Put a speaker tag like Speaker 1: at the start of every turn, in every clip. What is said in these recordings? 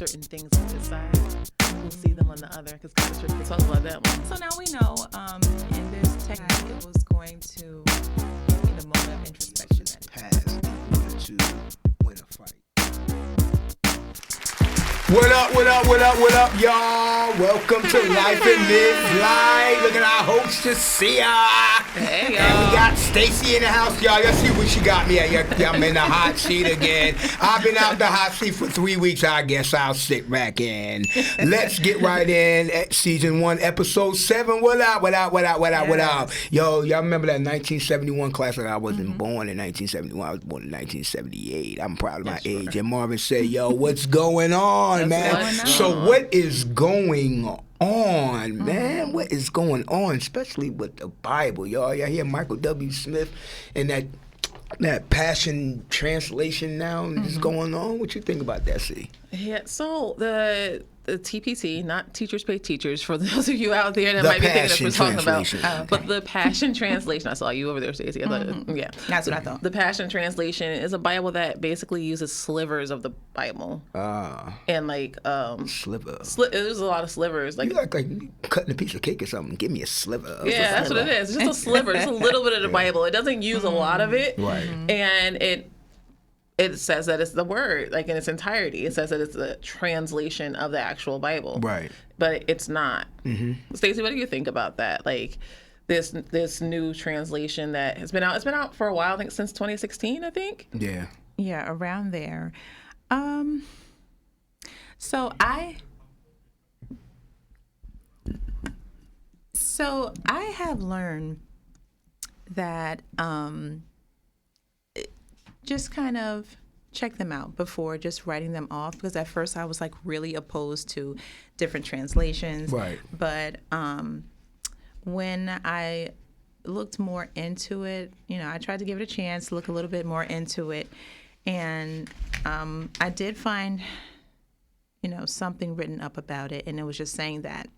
Speaker 1: certain things on this side, we'll see them on the other, because God is strictly talking about that one.
Speaker 2: So now we know in this technique it was going to be the moment of introspection.
Speaker 3: Past in order to win a fight. What up, y'all? Welcome to Life and Live Life. Look at our hostess, Sia.
Speaker 1: Hey, y'all.
Speaker 3: And we got Stacy in the house, y'all. Y'all see what she got me at. I'm in the hot seat again. I've been out the hot seat for 3 weeks. I guess I'll sit back in. Let's get right in at season 1, episode 7. What up? Yo, y'all remember that 1971 class? Like I wasn't born in 1971. I was born in 1978. I'm proud of my age. And Marvin said, yo, what's going on, man? So what is going on, man? What is going on, especially with the Bible, y'all? Y'all hear Michael W. Smith and that Passion Translation now is going on? What you think about that, C?
Speaker 1: Yeah, so the TPT, not Teachers Pay Teachers, for those of you out there that
Speaker 3: The
Speaker 1: might be thinking that's what
Speaker 3: Passion
Speaker 1: we're talking about.
Speaker 3: Translation.
Speaker 1: But the Passion Translation, I saw you over there, Stacey. Yeah.
Speaker 2: That's what I thought.
Speaker 1: The Passion Translation is a Bible that basically uses slivers of the Bible. And like
Speaker 3: Sliver.
Speaker 1: There's a lot of slivers. Like
Speaker 3: You like cutting a piece of cake or something. Give me a sliver.
Speaker 1: yeah, that's what it is. It's just a sliver, just a little bit of the Bible. It doesn't use a lot of it.
Speaker 3: Right.
Speaker 1: And it says that it's the word, like in its entirety. It says that it's a translation of the actual Bible.
Speaker 3: Right.
Speaker 1: But it's not. Stacey, what do you think about that? Like this new translation that has been out. It's been out for a while, I think since 2016, I think.
Speaker 3: Yeah.
Speaker 2: Yeah, around there. So I have learned that just kind of check them out before just writing them off, because at first I was like really opposed to different translations.
Speaker 3: Right.
Speaker 2: But when I looked more into it, I tried to give it a chance, look a little bit more into it, and I did find, something written up about it, and it was just saying that,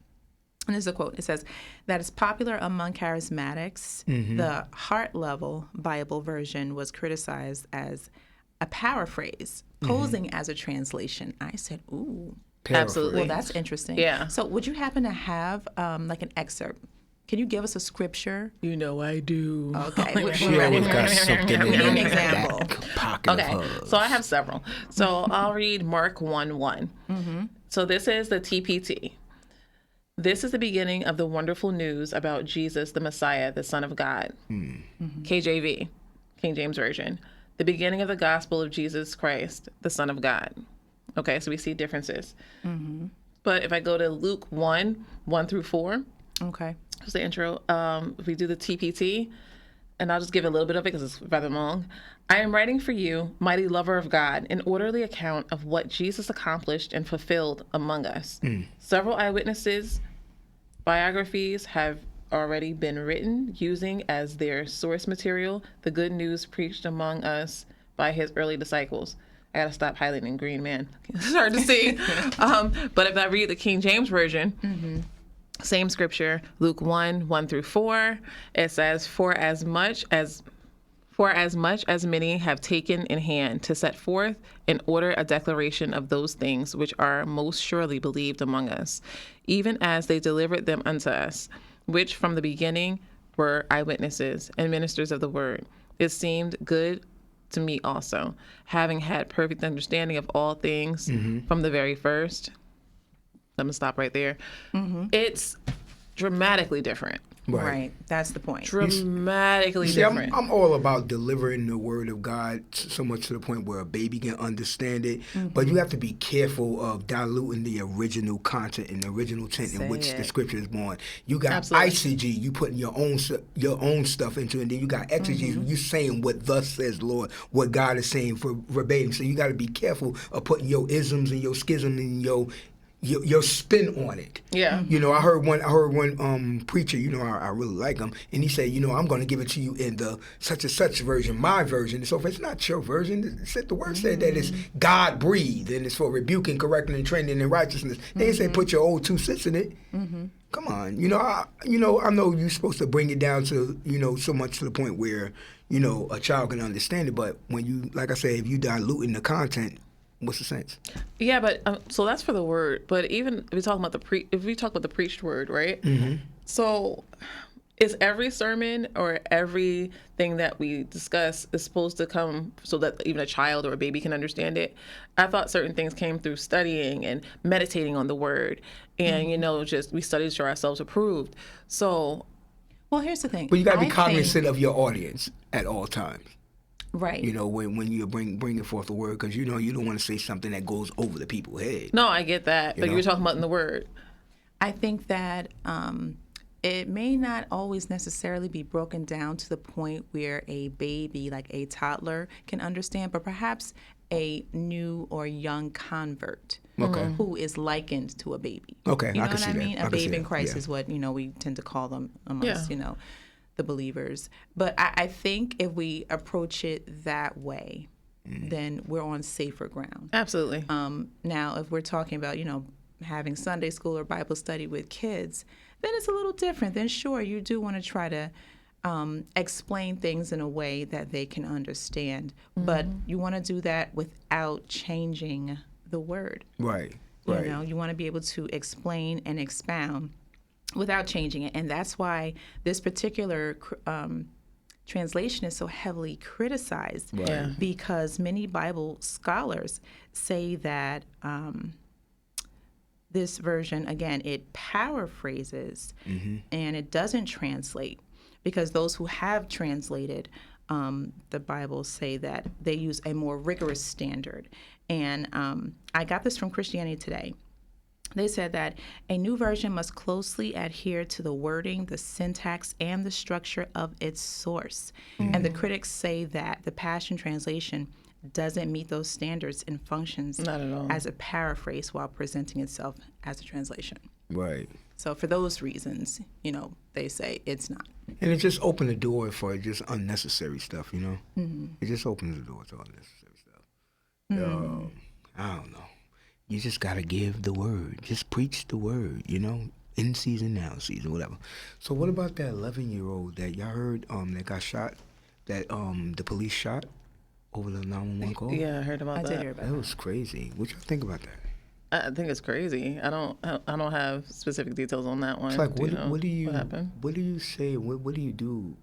Speaker 2: and there's a quote, it says, that it's popular among charismatics. The heart level Bible version was criticized as a paraphrase, posing as a translation. I said, ooh.
Speaker 3: Paraphrase.
Speaker 1: Absolutely.
Speaker 2: Well, that's interesting.
Speaker 1: Yeah.
Speaker 2: So would you happen to have like an excerpt? Can you give us a scripture?
Speaker 1: You know I do.
Speaker 2: Okay.
Speaker 3: She always got something in
Speaker 2: We need an
Speaker 3: her
Speaker 2: example.
Speaker 3: back pocket of
Speaker 1: Okay,
Speaker 3: hers.
Speaker 1: so I have several. So I'll read Mark 1:1. So this is the TPT. This is the beginning of the wonderful news about Jesus, the Messiah, the Son of God. KJV, King James Version. The beginning of the gospel of Jesus Christ, the Son of God. Okay, so we see differences. But if I go to Luke 1:1-4,
Speaker 2: Okay.
Speaker 1: that's the intro. If we do the TPT, and I'll just give a little bit of it because it's rather long. I am writing for you, mighty lover of God, an orderly account of what Jesus accomplished and fulfilled among us. Several eyewitnesses' biographies have already been written using as their source material the good news preached among us by his early disciples. I gotta stop highlighting green, man. It's hard to see. But if I read the King James Version, same scripture, Luke 1:1-4, it says, For as much as many have taken in hand to set forth in order a declaration of those things which are most surely believed among us, even as they delivered them unto us, which from the beginning were eyewitnesses and ministers of the word. It seemed good to me also, having had perfect understanding of all things from the very first. I'm gonna stop right there. It's dramatically different.
Speaker 2: Right. That's the point.
Speaker 1: Dramatically
Speaker 3: See,
Speaker 1: different.
Speaker 3: I'm all about delivering the word of God so much to the point where a baby can understand it. But you have to be careful of diluting the original content and the original intent in which the scripture is born. You got
Speaker 1: Absolutely.
Speaker 3: eisege, you putting your own stuff into it, and then you got exegesis, you saying what thus says the Lord, what God is saying for verbatim. So you got to be careful of putting your isms and your schism and your spin on it.
Speaker 1: Yeah.
Speaker 3: I heard one preacher, I really like him, and he said, I'm going to give it to you in the such and such version, my version. And so if it's not your version, the word said that it's God breathed and it's for rebuking, correcting, and training in righteousness. They didn't say put your old 2 cents in it. Come on, I know you're supposed to bring it down to so much to the point where a child can understand it, but when you, like I say, if you diluting the content, What's the sense?
Speaker 1: Yeah, but so that's for the word. But even if we talk about the preached word, right?
Speaker 3: Mm-hmm.
Speaker 1: So is every sermon or everything that we discuss is supposed to come so that even a child or a baby can understand it? I thought certain things came through studying and meditating on the word, and just we studied to show ourselves approved. So,
Speaker 2: Well, here's the thing.
Speaker 3: But you got to be
Speaker 2: I
Speaker 3: cognizant
Speaker 2: think-
Speaker 3: of your audience at all times.
Speaker 2: Right.
Speaker 3: When you're bringing forth the word, because you don't want to say something that goes over the people's head.
Speaker 1: no, I get that, but you were talking about in the word.
Speaker 2: I think that it may not always necessarily be broken down to the point where a baby, like a toddler, can understand, but perhaps a new or young convert who is likened to a baby.
Speaker 3: Okay,
Speaker 2: you know
Speaker 3: I can
Speaker 2: what
Speaker 3: see
Speaker 2: I
Speaker 3: that.
Speaker 2: mean?
Speaker 3: I
Speaker 2: A
Speaker 3: can see
Speaker 2: babe in
Speaker 3: that,
Speaker 2: Christ
Speaker 3: yeah.
Speaker 2: is what we tend to call them amongst
Speaker 1: Yeah.
Speaker 2: the believers. But I think if we approach it that way, then we're on safer ground.
Speaker 1: Absolutely.
Speaker 2: Now, if we're talking about, having Sunday school or Bible study with kids, then it's a little different. Then sure, you do want to try to explain things in a way that they can understand. But you want to do that without changing the word.
Speaker 3: Right.
Speaker 2: You want to be able to explain and expound without changing it. And that's why this particular translation is so heavily criticized.
Speaker 3: Right.
Speaker 1: Yeah.
Speaker 2: Because many Bible scholars say that this version, again, it paraphrases and it doesn't translate, because those who have translated the Bible say that they use a more rigorous standard. And I got this from Christianity Today. They said that a new version must closely adhere to the wording, the syntax, and the structure of its source. And the critics say that the Passion Translation doesn't meet those standards and functions
Speaker 1: Not at all.
Speaker 2: as a paraphrase while presenting itself as a translation.
Speaker 3: Right.
Speaker 2: So for those reasons, they say it's not.
Speaker 3: And it just opened the door for just unnecessary stuff, It just opens the door to unnecessary stuff. I don't know. You just got to give the word. Just preach the word, in season, out of season, whatever. So what about that 11-year-old that y'all heard that got shot, that the police shot over the 911 call?
Speaker 1: Yeah, I heard about
Speaker 2: I
Speaker 1: that.
Speaker 2: did hear about
Speaker 3: That was crazy. What y'all think about that?
Speaker 1: I think it's crazy. I don't have specific details on that one.
Speaker 3: It's like, what
Speaker 1: happened?
Speaker 3: What do you say? What do you do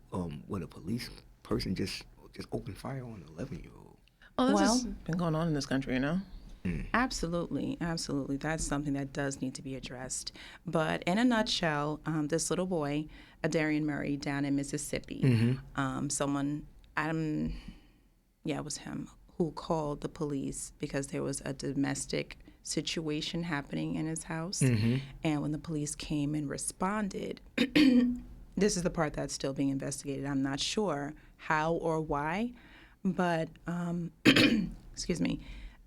Speaker 3: when a police person just open fire on an 11-year-old?
Speaker 1: Oh, this
Speaker 2: Well-
Speaker 1: has been going on in this country,
Speaker 2: Absolutely. That's something that does need to be addressed. But in a nutshell, this little boy, Adarian Murray, down in Mississippi, someone, it was him, who called the police because there was a domestic situation happening in his house. And when the police came and responded, this is the part that's still being investigated. I'm not sure how or why, but excuse me,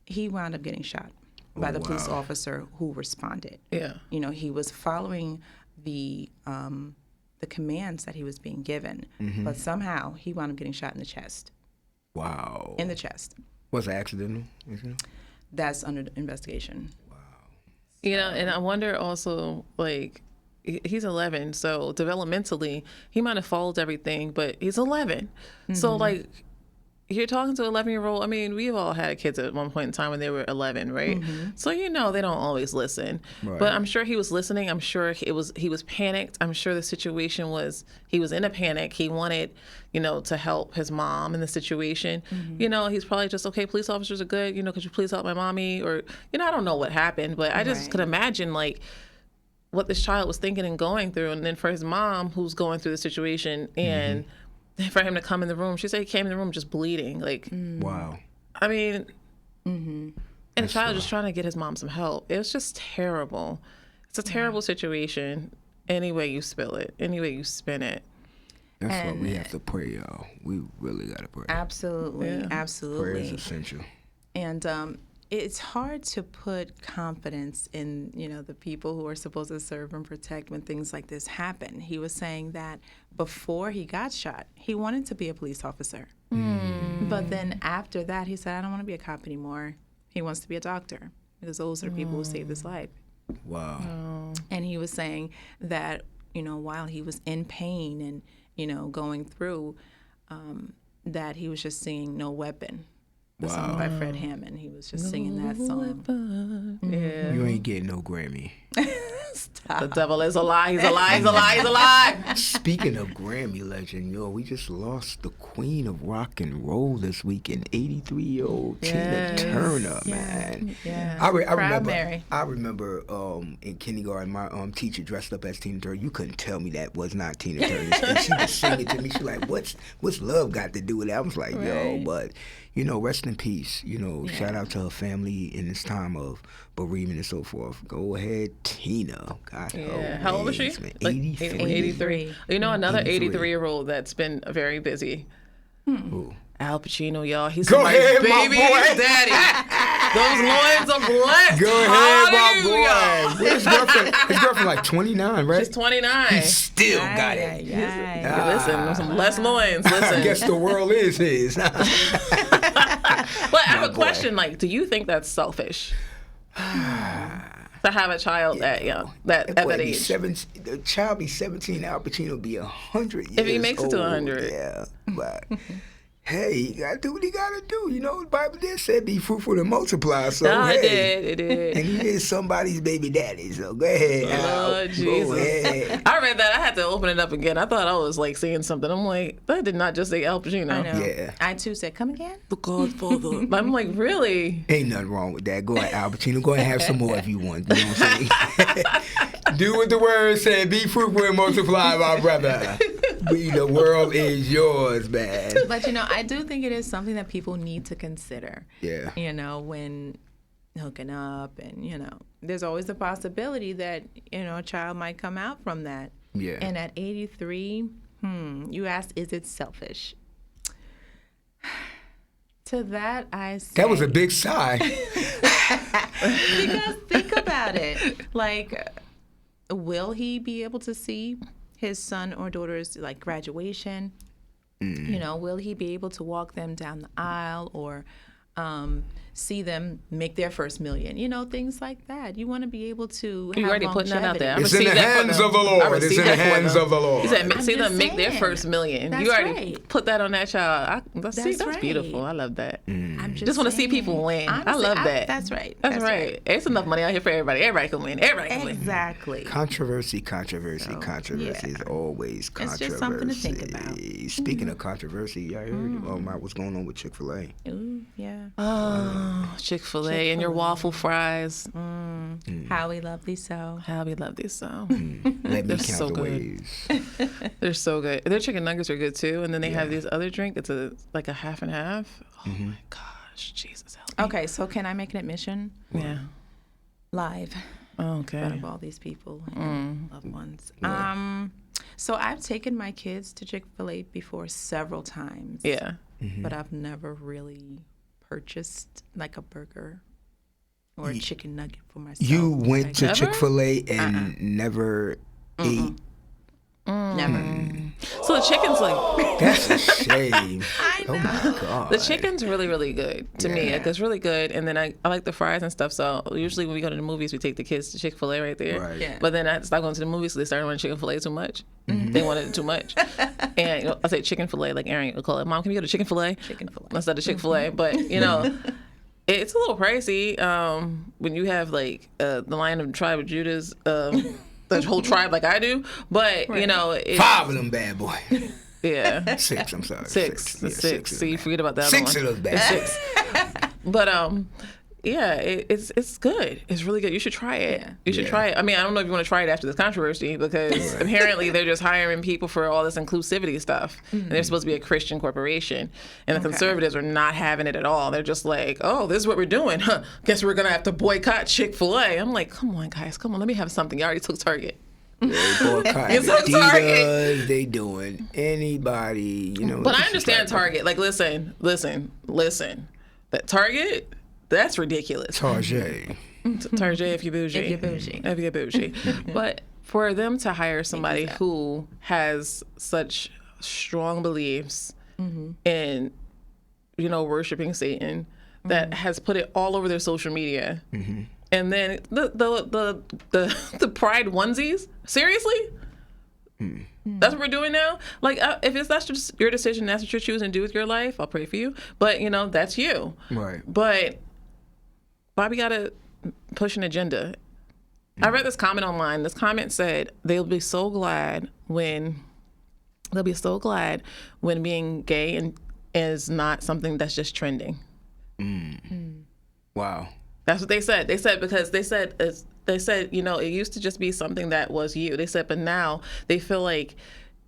Speaker 2: he wound up getting shot by the police officer who responded.
Speaker 1: Yeah.
Speaker 2: He was following the commands that he was being given, but somehow he wound up getting shot in the chest.
Speaker 3: Wow.
Speaker 2: In the chest.
Speaker 3: Was it accidental?
Speaker 2: That's under investigation.
Speaker 1: And I wonder also, like, he's 11, so developmentally, he might have followed everything, but he's 11. So, like, you're talking to an 11-year-old. I mean, we've all had kids at one point in time when they were 11, right? So they don't always listen.
Speaker 3: Right.
Speaker 1: But I'm sure he was listening. I'm sure he was panicked. I'm sure the situation was he was in a panic. He wanted, to help his mom in the situation. He's probably just, okay, police officers are good. Could you please help my mommy? Or, I don't know what happened, but I just
Speaker 2: Right.
Speaker 1: could imagine, like, what this child was thinking and going through. And then for his mom, who's going through the situation, and for him to come in the room, she said he came in the room just bleeding. Like,
Speaker 3: Wow.
Speaker 1: I mean, and the child just trying to get his mom some help. It was just terrible. It's a terrible situation. Any way you spill it, any way you spin it.
Speaker 3: That's why
Speaker 2: And-
Speaker 3: we have to pray, y'all. We really got to pray.
Speaker 2: Absolutely.
Speaker 1: Yeah.
Speaker 3: Prayer is
Speaker 2: Absolutely.
Speaker 3: essential.
Speaker 2: And it's hard to put confidence in, the people who are supposed to serve and protect when things like this happen. He was saying that before he got shot, he wanted to be a police officer. But then after that, he said, I don't want to be a cop anymore. He wants to be a doctor because those are the people who saved his life.
Speaker 3: Wow.
Speaker 2: And he was saying that, while he was in pain and, going through, that he was just seeing no weapon The song by Fred Hammond. He was just singing that song.
Speaker 1: Yeah.
Speaker 3: You ain't getting no Grammy.
Speaker 2: Stop.
Speaker 1: The devil is a lie. He's a lie. He's a lie. He's a lie.
Speaker 3: Speaking of Grammy legend, we just lost the queen of rock and roll this weekend, 83-year-old Tina Turner, man.
Speaker 2: Yeah.
Speaker 3: I
Speaker 2: Proud
Speaker 3: remember.
Speaker 2: Mary.
Speaker 3: I remember in kindergarten, my teacher dressed up as Tina Turner. You couldn't tell me that was not Tina Turner. And she was singing to me. She like, what's love got to do with it? I was like, yo, but rest in peace. Shout out to her family in this time of bereavement and so forth. Go ahead, Tina. God help.
Speaker 1: Yeah. How old was she?
Speaker 3: Man.
Speaker 1: Like
Speaker 3: 83.
Speaker 1: 83. Another
Speaker 3: 83.
Speaker 1: 83-year-old that's been very busy.
Speaker 3: Ooh.
Speaker 1: Al Pacino, y'all. He's
Speaker 3: Go
Speaker 1: somebody's
Speaker 3: ahead, my
Speaker 1: baby
Speaker 3: boy.
Speaker 1: daddy. Those loins are blessed.
Speaker 3: Go ahead,
Speaker 1: Hallelujah.
Speaker 3: my boy. His girlfriend like 29, right?
Speaker 1: She's 29.
Speaker 3: He still got it.
Speaker 1: Listen, some less loins.
Speaker 3: I
Speaker 1: Listen.
Speaker 3: guess the world is his.
Speaker 1: But I have a question. Like, do you think that's selfish? To have a child at that age.
Speaker 3: The child be 17, Al Pacino be 100 years
Speaker 1: If he makes it to
Speaker 3: old.
Speaker 1: 100.
Speaker 3: Yeah, but hey, he gotta do what he gotta do. The Bible did say be fruitful and multiply. So
Speaker 1: It did.
Speaker 3: And he is somebody's baby daddy. So go ahead, Al.
Speaker 1: Lord Jesus.
Speaker 3: Go ahead.
Speaker 1: I read that. I had to open it up again. I thought I was like seeing something. I'm like, that did not just say Al Pacino.
Speaker 2: I know.
Speaker 3: Yeah.
Speaker 2: I too said, come again?
Speaker 1: The Godfather. I'm like, really?
Speaker 3: Ain't nothing wrong with that. Go ahead, Al Pacino. Go ahead and have some more if you want. You know what I'm saying? Do what the word said. Be fruitful and multiply, my brother. The world is yours, man.
Speaker 2: But I do think it is something that people need to consider.
Speaker 3: Yeah.
Speaker 2: When hooking up, and there's always the possibility that a child might come out from that.
Speaker 3: Yeah.
Speaker 2: And at 83, you asked, is it selfish? To that, I say,
Speaker 3: That was a big sigh.
Speaker 2: because think about it. Like, will he be able to see his son or daughter's graduation? Will he be able to walk them down the aisle or see them make their first million? Things like that. You want to be able to
Speaker 1: You
Speaker 2: have
Speaker 1: already putting that out there. I
Speaker 3: It's in the
Speaker 1: received that for
Speaker 3: hands
Speaker 1: them.
Speaker 3: of the
Speaker 1: I
Speaker 3: Lord. It's
Speaker 1: received
Speaker 3: in the
Speaker 1: that for
Speaker 3: hands
Speaker 1: them.
Speaker 3: of the Lord.
Speaker 1: He said,
Speaker 2: I'm
Speaker 1: see them
Speaker 2: just
Speaker 1: make their
Speaker 2: saying.
Speaker 1: first million.
Speaker 2: That's
Speaker 1: You already
Speaker 2: right.
Speaker 1: put that on that child.
Speaker 2: That's
Speaker 1: That's
Speaker 2: right.
Speaker 1: beautiful. I love that.
Speaker 2: I'm
Speaker 1: Just want to see
Speaker 2: saying.
Speaker 1: people win. I
Speaker 2: Honestly,
Speaker 1: love that.
Speaker 2: That's right.
Speaker 1: That's right. It's enough money out here for everybody. Everybody can win. Everybody can win.
Speaker 2: Exactly.
Speaker 3: Controversy
Speaker 2: yeah.
Speaker 3: is always controversy.
Speaker 2: just something to think about.
Speaker 3: Speaking of controversy, y'all heard about what's going on with Chick-Fil-A?
Speaker 2: Ooh, yeah.
Speaker 1: Oh, Chick-Fil-A and your waffle fries.
Speaker 2: How we love these so.
Speaker 1: How we love these so.
Speaker 3: Let me
Speaker 1: They're
Speaker 3: count
Speaker 1: so
Speaker 3: the
Speaker 1: good.
Speaker 3: ways.
Speaker 1: They're so good. Their chicken nuggets are good too. And then they have this other drink. It's like a half and half. Oh my gosh, Jesus help me.
Speaker 2: Okay, so can I make an admission?
Speaker 1: Yeah.
Speaker 2: Live.
Speaker 1: Okay.
Speaker 2: In front of all these people and loved ones. So I've taken my kids to Chick-fil-A before several times.
Speaker 1: Yeah.
Speaker 2: But I've never really purchased like a burger or a chicken nugget for myself.
Speaker 3: You went to
Speaker 1: Never?
Speaker 3: Chick-fil-A and never ate.
Speaker 2: Never.
Speaker 1: So the chicken's like,
Speaker 3: That's a shame.
Speaker 2: I
Speaker 3: Oh my God.
Speaker 1: the chicken's really, really good to me.
Speaker 3: Yeah.
Speaker 1: Like, it's really good. And then I like the fries and stuff. So usually when we go to the movies, we take the kids to Chick-fil-A right there.
Speaker 3: Right.
Speaker 2: Yeah.
Speaker 1: But then I stopped going to the movies, so they started wanting Chicken-fil-A too much. They wanted it too much. And I say Chicken-fil-A, like Aaron would call it, Mom, can we go to Chicken-fil-A?
Speaker 2: Chicken-fil-A.
Speaker 1: Instead of Chick-fil-A. But, it's a little pricey when you have like the Lion of the Tribe of Judah's the whole tribe like I do. But, it's,
Speaker 3: 5 of them bad boys.
Speaker 1: yeah.
Speaker 3: 6, I'm sorry.
Speaker 1: Six.
Speaker 3: Yeah,
Speaker 1: Six.
Speaker 3: of
Speaker 1: So you
Speaker 3: them.
Speaker 1: forget about that
Speaker 3: 6
Speaker 1: other
Speaker 3: of
Speaker 1: one.
Speaker 3: those bad.
Speaker 1: It's 6. But yeah, it's good. It's really good. You should try it.
Speaker 2: Yeah.
Speaker 1: You should try it. I mean, I don't know if you want to try it after this controversy because apparently they're just hiring people for all this inclusivity stuff. And they're supposed to be a Christian corporation. And the conservatives are not having it at all. They're just like, oh, this is what we're doing. Huh. Guess we're going to have to boycott Chick-fil-A. I'm like, come on, guys. Come on. Let me have something. You already took Target.
Speaker 3: They boycott
Speaker 1: It's on Target.
Speaker 3: Adidas, they doing anybody,
Speaker 1: But I understand Target. Like, listen. That Target, that's ridiculous.
Speaker 3: Target.
Speaker 1: Target if you're bougie.
Speaker 2: If you're bougie.
Speaker 1: If you're bougie. But for them to hire somebody who has such strong beliefs in, worshiping Satan, that has put it all over their social media, and then the pride onesies, seriously? That's what we're doing now. Like, if that's just your decision, that's what you're choosing to do with your life, I'll pray for you. But, that's you.
Speaker 3: Right.
Speaker 1: But why we got to push an agenda? I read this comment online. This comment said, they'll be so glad when being gay and is not something that's just trending.
Speaker 3: Wow.
Speaker 1: That's what they said. They said because they said it used to just be something that was you. They said, but now they feel like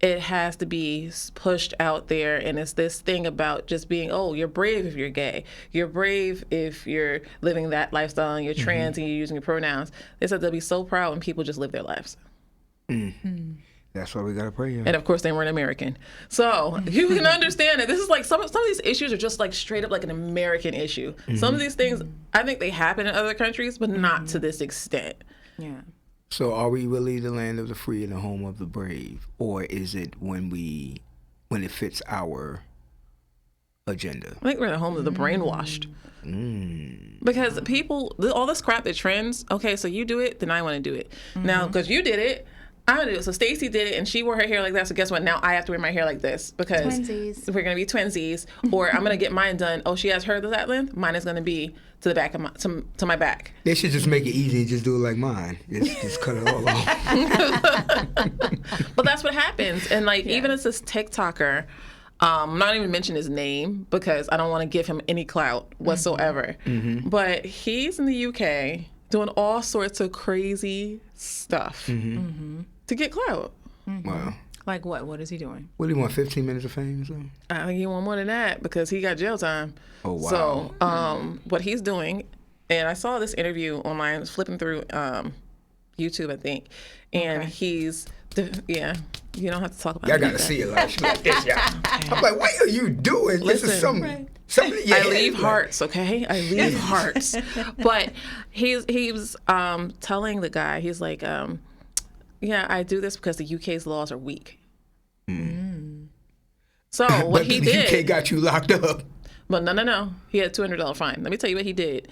Speaker 1: it has to be pushed out there, and it's this thing about just being, you're brave if you're gay. You're brave if you're living that lifestyle and you're trans and you're using your pronouns. They said they'll be so proud when people just live their lives.
Speaker 3: That's why we gotta pray.
Speaker 1: And of course, they weren't American. So you can understand that this is like some of these issues are just like straight up like an American issue. Some of these things, I think they happen in other countries, but not to this extent.
Speaker 2: Yeah.
Speaker 3: So are we really the land of the free and the home of the brave, or is it when it fits our agenda?
Speaker 1: I think we're the home of the brainwashed. Because people, all this crap that trends, okay, so you do it, then I want to do it. Now, because you did it, I'm gonna do it. So Stacy did it, and she wore her hair like that. So guess what? Now I have to wear my hair like this because we're gonna be twinsies. Or I'm gonna get mine done. Oh, she has her that length. Mine is gonna be to the back of to my back.
Speaker 3: They should just make it easy and just do it like mine. Just cut it all off.
Speaker 1: But that's what happens. And like even as this TikToker, I'm not even mention his name because I don't want to give him any clout whatsoever. But he's in the UK doing all sorts of crazy stuff to get clout.
Speaker 3: Wow.
Speaker 2: Like what? What is he doing?
Speaker 3: What do you want, 15 minutes of fame or something?
Speaker 1: I think he want more than that because he got jail time.
Speaker 3: Oh, wow.
Speaker 1: So what he's doing, and I saw this interview online, I was flipping through YouTube, I think, and he's, you don't have to talk about it.
Speaker 3: Y'all gotta see it like this, y'all. I'm like, what are you doing?
Speaker 1: Listen,
Speaker 3: this is something.
Speaker 1: I leave hearts, okay? I leave hearts. But he was telling the guy, he's like, I do this because the UK's laws are weak. So what he did,
Speaker 3: the UK got you locked up.
Speaker 1: But no. He had a $200 fine. Let me tell you what he did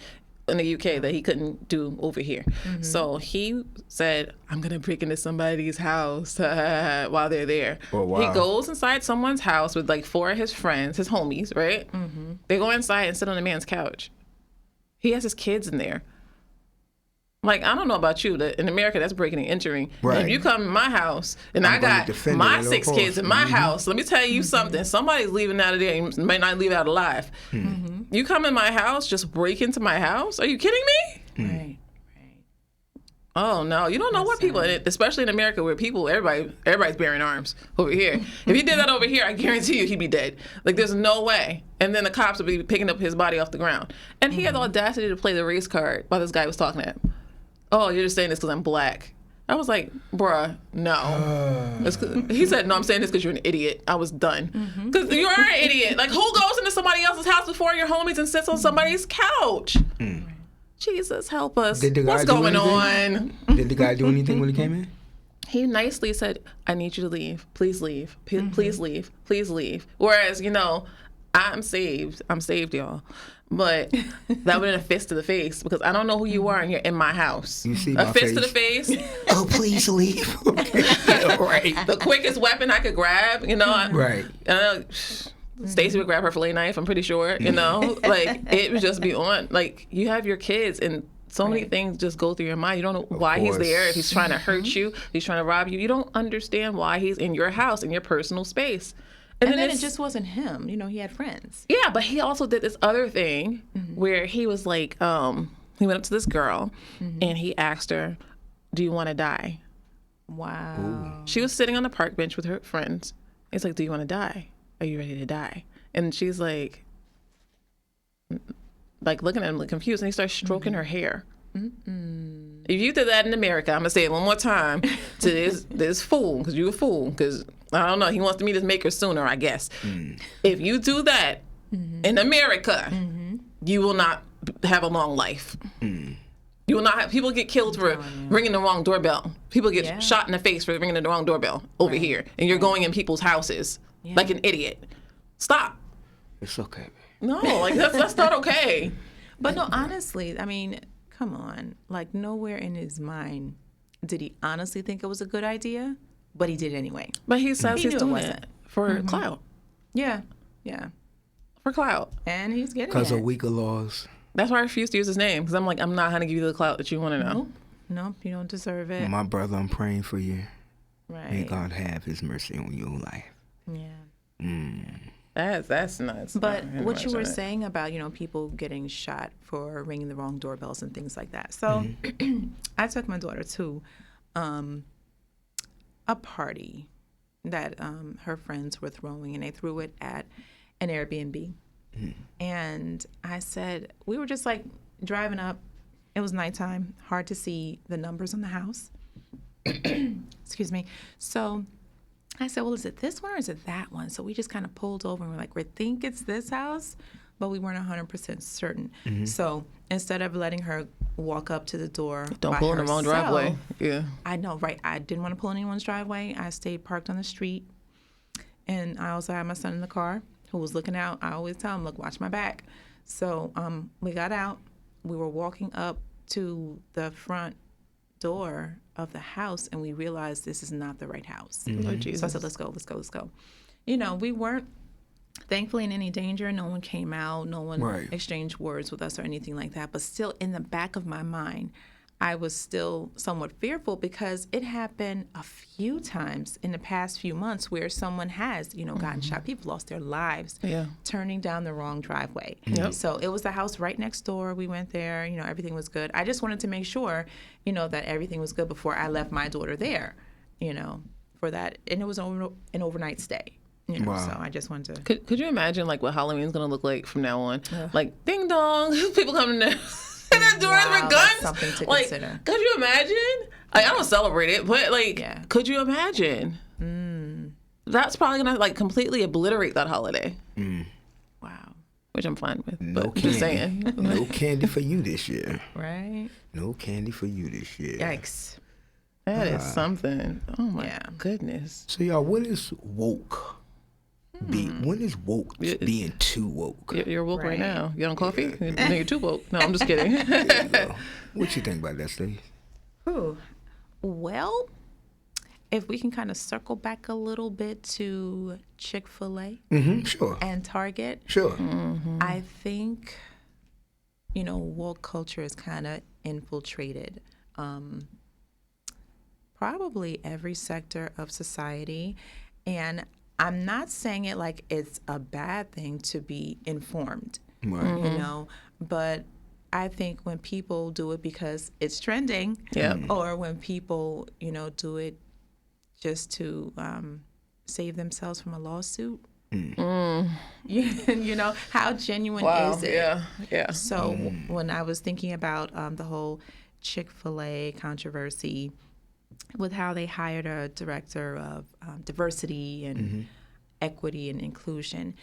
Speaker 1: in the UK that he couldn't do over here. So he said, I'm going to break into somebody's house while they're there.
Speaker 3: Oh, wow.
Speaker 1: He goes inside someone's house with like 4 of his friends, his homies, right? They go inside and sit on a man's couch. He has his kids in there. Like, I don't know about you, in America, that's breaking and entering.
Speaker 3: Right.
Speaker 1: If you come in my house and I got my 6 kids in my house, let me tell you something. Somebody's leaving out of there and may not leave out alive. You come in my house, just break into my house? Are you kidding me?
Speaker 2: Right.
Speaker 1: Oh, no. You don't know what people, especially in America where everybody's bearing arms over here. If he did that over here, I guarantee you he'd be dead. Like, there's no way. And then the cops would be picking up his body off the ground. And he had the audacity to play the race card while this guy was talking to him. Oh, you're just saying this because I'm black. I was like, bruh, no. He said, no, I'm saying this because you're an idiot. I was done. Because you are an idiot. Like, who goes into somebody else's house before your homies and sits on somebody's couch? Jesus, help us. What's going on?
Speaker 3: Did the guy do anything when he came in?
Speaker 1: He nicely said, I need you to leave. Please leave. Please leave. Please leave. Whereas, I'm saved. I'm saved, y'all. But that would have been a fist to the face because I don't know who you are and you're in my house.
Speaker 3: You see
Speaker 1: a
Speaker 3: my
Speaker 1: fist
Speaker 3: face?
Speaker 1: To the face.
Speaker 3: Oh, please leave. Okay. Yeah, right.
Speaker 1: The quickest weapon I could grab,
Speaker 3: Right.
Speaker 1: Stacy would grab her fillet knife, I'm pretty sure, like it would just be on. Like you have your kids and so many things just go through your mind. You don't know why he's there, if he's trying to hurt you, he's trying to rob you. You don't understand why he's in your house, in your personal space.
Speaker 2: And then it just wasn't him. He had friends.
Speaker 1: Yeah, but he also did this other thing where he was like, he went up to this girl and he asked her, do you want to die?
Speaker 2: Wow.
Speaker 3: Ooh.
Speaker 1: She was sitting on the park bench with her friends. He's like, do you want to die? Are you ready to die? And she's like looking at him like confused, and he starts stroking her hair. If you did that in America, I'm going to say it one more time to this fool, because you a fool, because I don't know, he wants to meet his maker sooner, I guess. If you do that in America, you will not have a long life. You will not have, people get killed for ringing the wrong doorbell. People get shot in the face for ringing the wrong doorbell over here. And you're going in people's houses like an idiot. Stop.
Speaker 3: It's okay, babe.
Speaker 1: No, like that's not okay.
Speaker 2: But no, honestly, I mean, come on. Like nowhere in his mind did he honestly think it was a good idea but he did it anyway.
Speaker 1: But he says
Speaker 2: He
Speaker 1: he's
Speaker 2: knew it
Speaker 1: doing
Speaker 2: wasn't.
Speaker 1: it for clout.
Speaker 2: Yeah.
Speaker 1: For clout.
Speaker 2: And he's getting
Speaker 3: Because
Speaker 2: it.
Speaker 3: of weaker laws.
Speaker 1: That's why I refuse to use his name, because I'm like, I'm not going to give you the clout that you want to know.
Speaker 2: Nope, you don't deserve it.
Speaker 3: My brother, I'm praying for you.
Speaker 2: Right.
Speaker 3: May God have his mercy on your life.
Speaker 2: Yeah.
Speaker 1: That's nuts.
Speaker 2: But
Speaker 1: I
Speaker 2: what you were
Speaker 1: that.
Speaker 2: saying about, people getting shot for ringing the wrong doorbells and things like that. So I took my daughter to a party that her friends were throwing, and they threw it at an Airbnb. And I said, we were just like driving up. It was nighttime, hard to see the numbers on the house. Excuse me. So I said, well, is it this one or is it that one? So we just kind of pulled over and we're like, we think it's this house, but we weren't 100% certain. So instead of letting her walk up to the door,
Speaker 1: Don't
Speaker 2: by
Speaker 1: pull in the wrong driveway.
Speaker 2: herself,
Speaker 1: Yeah.
Speaker 2: I know, right? I didn't want to pull in anyone's driveway. I stayed parked on the street. And I also had my son in the car who was looking out. I always tell him, look, watch my back. So we got out. We were walking up to the front door of the house, and we realized this is not the right house.
Speaker 1: Lord Jesus.
Speaker 2: So I said, let's go. We weren't thankfully in any danger. No one came out. No one exchanged words with us or anything like that. But still, in the back of my mind, I was still somewhat fearful because it happened a few times in the past few months where someone has, gotten shot. People lost their lives turning down the wrong driveway. So it was the house right next door. We went there. Everything was good. I just wanted to make sure, that everything was good before I left my daughter there, for that. And it was an overnight stay. So I just wanted to.
Speaker 1: Could you imagine like what Halloween's gonna look like from now on? Like ding dong, people coming in. And their doors with guns.
Speaker 2: That's something to consider.
Speaker 1: Could you imagine? Like, I don't celebrate it, but could you imagine? That's probably gonna like completely obliterate that holiday.
Speaker 2: Wow.
Speaker 1: Which I'm fine with.
Speaker 3: No
Speaker 1: but
Speaker 3: candy.
Speaker 1: Just saying.
Speaker 3: No candy for you this year.
Speaker 2: Right.
Speaker 3: No candy for you this year.
Speaker 2: Yikes.
Speaker 1: That is something. Oh my goodness.
Speaker 3: So y'all, what is woke? When is woke being too woke?
Speaker 1: You're woke right now. You on coffee? You're too woke. No, I'm just kidding.
Speaker 3: There you go. What you think about that, Steve?
Speaker 2: Ooh. Well, if we can kind of circle back a little bit to Chick-Fil-A
Speaker 3: Sure.
Speaker 2: and Target.
Speaker 3: Sure.
Speaker 2: I think, woke culture is kind of infiltrated probably every sector of society. And I'm not saying it like it's a bad thing to be informed, but I think when people do it because it's trending, or when people, do it just to save themselves from a lawsuit, how genuine is it?
Speaker 1: Yeah.
Speaker 2: So when I was thinking about the whole Chick-fil-A controversy, with how they hired a director of diversity and equity and inclusion.